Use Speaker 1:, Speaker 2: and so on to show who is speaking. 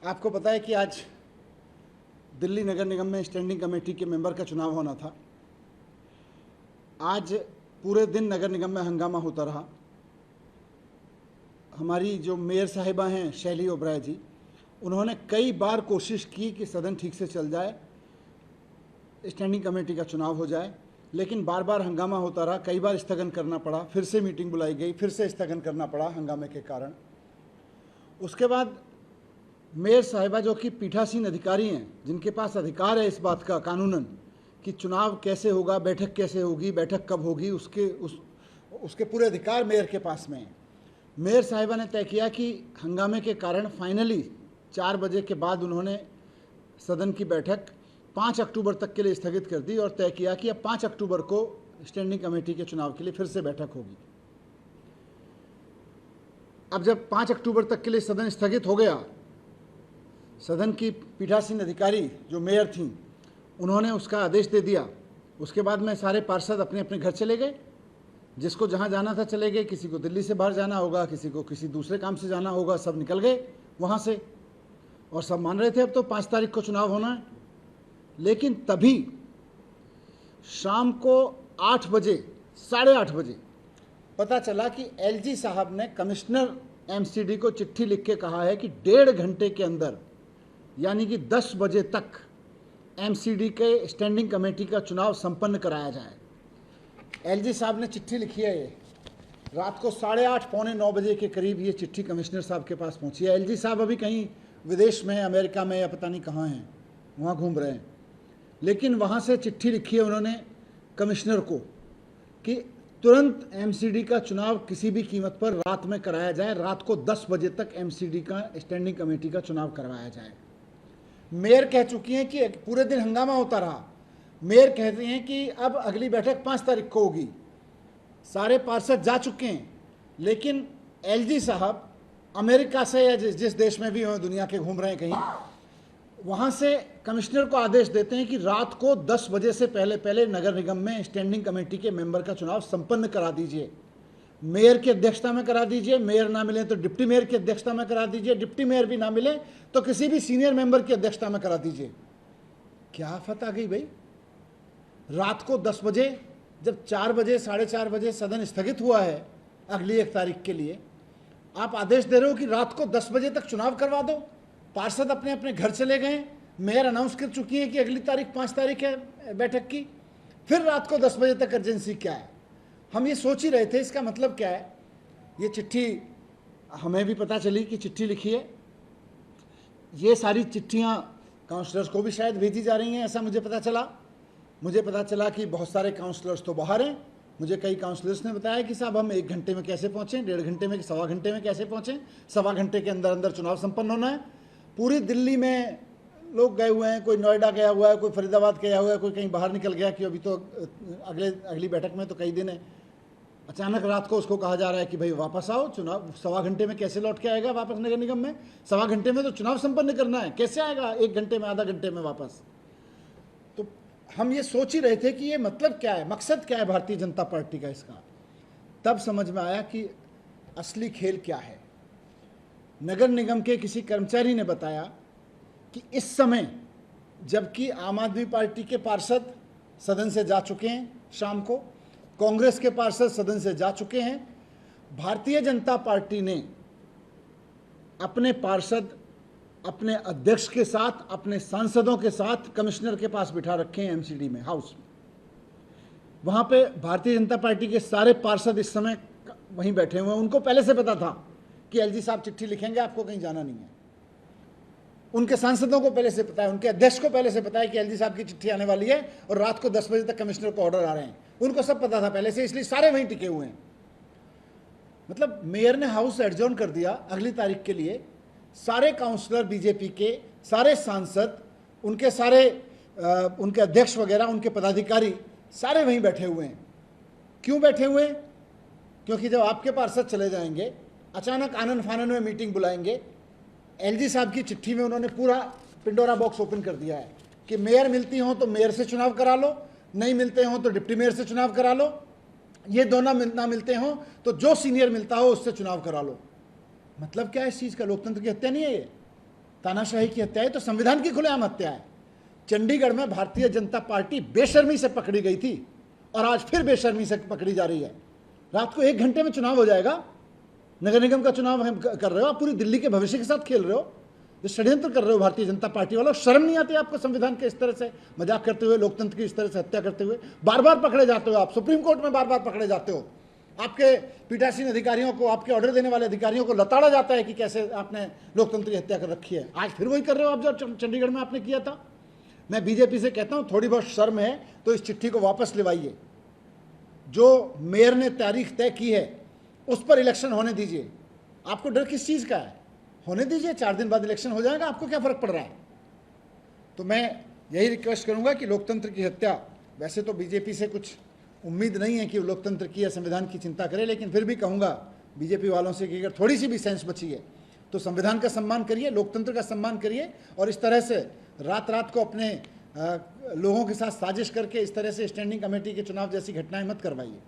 Speaker 1: आपको पता है कि आज दिल्ली नगर निगम में स्टैंडिंग कमेटी के मेंबर का चुनाव होना था। आज पूरे दिन नगर निगम में हंगामा होता रहा। हमारी जो मेयर साहिबा हैं शैली ओबराय जी, उन्होंने कई बार कोशिश की कि सदन ठीक से चल जाए, स्टैंडिंग कमेटी का चुनाव हो जाए, लेकिन बार बार हंगामा होता रहा। कई बार स्थगन करना पड़ा, फिर से मीटिंग बुलाई गई, फिर से स्थगन करना पड़ा हंगामे के कारण। उसके बाद मेयर साहिबा जो कि पीठासीन अधिकारी हैं, जिनके पास अधिकार है इस बात का कानूनन कि चुनाव कैसे होगा, बैठक कैसे होगी, बैठक कब होगी, उसके पूरे अधिकार मेयर के पास में हैं। मेयर साहिबा ने तय किया कि हंगामे के कारण फाइनली 4 बजे के बाद उन्होंने सदन की बैठक 5 अक्टूबर तक के लिए स्थगित कर दी और तय किया कि अब 5 अक्टूबर को स्टैंडिंग कमेटी के चुनाव के लिए फिर से बैठक होगी। अब जब 5 अक्टूबर तक के लिए सदन स्थगित हो गया, सदन की पीठासीन अधिकारी जो मेयर थीं, उन्होंने उसका आदेश दे दिया। उसके बाद में सारे पार्षद अपने अपने घर चले गए, जिसको जहाँ जाना था चले गए। किसी को दिल्ली से बाहर जाना होगा, किसी को किसी दूसरे काम से जाना होगा, सब निकल गए वहाँ से। और सब मान रहे थे अब तो 5 तारीख को चुनाव होना है। लेकिन तभी शाम को 8 बजे, 8:30 बजे पता चला कि एलजी साहब ने कमिश्नर एमसीडी को चिट्ठी लिख के कहा है कि 1.5 घंटे के अंदर, यानी कि 10 बजे तक एमसीडी के स्टैंडिंग कमेटी का चुनाव संपन्न कराया जाए। एलजी साहब ने चिट्ठी लिखी है। ये रात को 8:30 पौने 9 बजे के करीब ये चिट्ठी कमिश्नर साहब के पास पहुंची है। एलजी साहब अभी कहीं विदेश में, अमेरिका में या पता नहीं कहाँ हैं, वहाँ घूम रहे हैं। लेकिन वहाँ से चिट्ठी लिखी है उन्होंने कमिश्नर को कि तुरंत एमसीडी का चुनाव किसी भी कीमत पर रात में कराया जाए। रात को 10 बजे तक एमसीडी का स्टैंडिंग कमेटी का चुनाव करवाया जाए। मेयर कह चुकी हैं कि पूरे दिन हंगामा होता रहा। मेयर कहते हैं कि अब अगली बैठक 5 तारीख को होगी। सारे पार्षद जा चुके हैं, लेकिन एलजी साहब अमेरिका से या जिस देश में भी हो दुनिया के घूम रहे हैं कहीं, वहाँ से कमिश्नर को आदेश देते हैं कि रात को 10 बजे से पहले पहले नगर निगम में स्टैंडिंग कमेटी के मेंबर का चुनाव संपन्न करा दीजिए। मेयर की अध्यक्षता में करा दीजिए, मेयर ना मिले तो डिप्टी मेयर की अध्यक्षता में करा दीजिए, डिप्टी मेयर भी ना मिले तो किसी भी सीनियर मेंबर की अध्यक्षता में करा दीजिए। क्या आफत आ गई भाई। रात को 10 बजे, जब 4 बजे 4:30 बजे सदन स्थगित हुआ है अगली 1 तारीख के लिए, आप आदेश दे रहे हो कि रात को 10 बजे तक चुनाव करवा दो। पार्षद अपने अपने घर चले गए। मेयर अनाउंस कर चुकी है कि अगली तारीख 5 तारीख है बैठक की। फिर रात को 10 बजे तक अर्जेंसी क्या है? हम ये सोच ही रहे थे इसका मतलब क्या है। ये चिट्ठी हमें भी पता चली कि चिट्ठी लिखी है। ये सारी चिट्ठियाँ काउंसलर्स को भी शायद भेजी जा रही हैं, ऐसा मुझे पता चला। मुझे पता चला कि बहुत सारे काउंसलर्स तो बाहर हैं। मुझे कई काउंसलर्स ने बताया कि साहब हम 1 घंटे में कैसे पहुँचें, 1.5 घंटे में, 1.25 घंटे में कैसे पहुँचें, 1.25 घंटे के अंदर अंदर चुनाव संपन्न होना है। पूरी दिल्ली में लोग गए हुए हैं, कोई नोएडा गया हुआ है, कोई फरीदाबाद गया हुआ है, कोई कहीं बाहर निकल गया कि अभी तो अगली बैठक में तो कई दिन है। अचानक रात को उसको कहा जा रहा है कि भाई वापस आओ, चुनाव 1.25 घंटे में कैसे लौट के आएगा वापस नगर निगम में? 1.25 घंटे में तो चुनाव संपन्न करना है, कैसे आएगा 1 घंटे में, आधा घंटे में वापस? तो हम ये सोच ही रहे थे कि ये मतलब क्या है, मकसद क्या है भारतीय जनता पार्टी का इसका। तब समझ में आया कि असली खेल क्या है। नगर निगम के किसी कर्मचारी ने बताया कि इस समय, जबकि आम आदमी पार्टी के पार्षद सदन से जा चुके हैं, शाम को कांग्रेस के पार्षद सदन से जा चुके हैं, भारतीय जनता पार्टी ने अपने पार्षद अपने अध्यक्ष के साथ, अपने सांसदों के साथ कमिश्नर के पास बिठा रखे हैं एमसीडी में, हाउस में। वहाँ पे भारतीय जनता पार्टी के सारे पार्षद इस समय वहीं बैठे हुए हैं। उनको पहले से पता था कि एलजी साहब चिट्ठी लिखेंगे, आपको कहीं जाना नहीं है। उनके सांसदों को पहले से पता है, उनके अध्यक्ष को पहले से पता है कि एलजी साहब की चिट्ठी आने वाली है और रात को 10 बजे तक कमिश्नर को ऑर्डर आ रहे हैं। उनको सब पता था पहले से, इसलिए सारे वहीं टिके हुए हैं। मतलब मेयर ने हाउस एडजॉर्न कर दिया अगली तारीख के लिए। सारे काउंसलर बीजेपी के, सारे सांसद, उनके सारे उनके अध्यक्ष वगैरह, उनके पदाधिकारी सारे वहीं बैठे हुए हैं। क्यों बैठे हुए हैं? क्योंकि जब आपके पार्षद चले जाएंगे, अचानक आनन फानन में मीटिंग बुलाएंगे। एलजी साहब की चिट्ठी में उन्होंने पूरा पिंडोरा बॉक्स ओपन कर दिया है कि मेयर मिलती हो तो मेयर से चुनाव करा लो, नहीं मिलते हो तो डिप्टी मेयर से चुनाव करा लो, ये दोनों ना मिलते हो तो जो सीनियर मिलता हो उससे चुनाव करा लो। मतलब क्या है इस चीज़ का? लोकतंत्र की हत्या नहीं है ये? तानाशाही की हत्या है तो संविधान की खुलेआम हत्या है। चंडीगढ़ में भारतीय जनता पार्टी बेशर्मी से पकड़ी गई थी और आज फिर बेशर्मी से पकड़ी जा रही है। रात को 1 घंटे में चुनाव हो जाएगा, नगर निगम का चुनाव हम कर रहे हो, आप पूरी दिल्ली के भविष्य के साथ खेल रहे हो, जो षड्यंत्र कर रहे हो भारतीय जनता पार्टी वालों। शर्म नहीं आती आपको संविधान के इस तरह से मजाक करते हुए, लोकतंत्र की इस तरह से हत्या करते हुए? बार बार पकड़े जाते हो आप, सुप्रीम कोर्ट में बार बार पकड़े जाते हो। आपके पीठासीन अधिकारियों को, आपके ऑर्डर देने वाले अधिकारियों को लताड़ा जाता है कि कैसे आपने लोकतंत्र की हत्या कर रखी है। आज फिर वही कर रहे हो आप जो चंडीगढ़ में आपने किया था। मैं बीजेपी से कहता हूं, थोड़ी बहुत शर्म है तो इस चिट्ठी को वापस लेवाइए। जो मेयर ने तारीख तय की है उस पर इलेक्शन होने दीजिए। आपको डर किस चीज़ का है? होने दीजिए, 4 दिन बाद इलेक्शन हो जाएगा, आपको क्या फर्क पड़ रहा है? तो मैं यही रिक्वेस्ट करूंगा कि लोकतंत्र की हत्या, वैसे तो बीजेपी से कुछ उम्मीद नहीं है कि वो लोकतंत्र की या संविधान की चिंता करे, लेकिन फिर भी कहूंगा बीजेपी वालों से कि अगर थोड़ी सी भी सेंस बची है तो संविधान का सम्मान करिए, लोकतंत्र का सम्मान करिए, और इस तरह से रात रात को अपने लोगों के साथ साजिश करके इस तरह से स्टैंडिंग कमेटी के चुनाव जैसी घटनाएं मत करवाइए।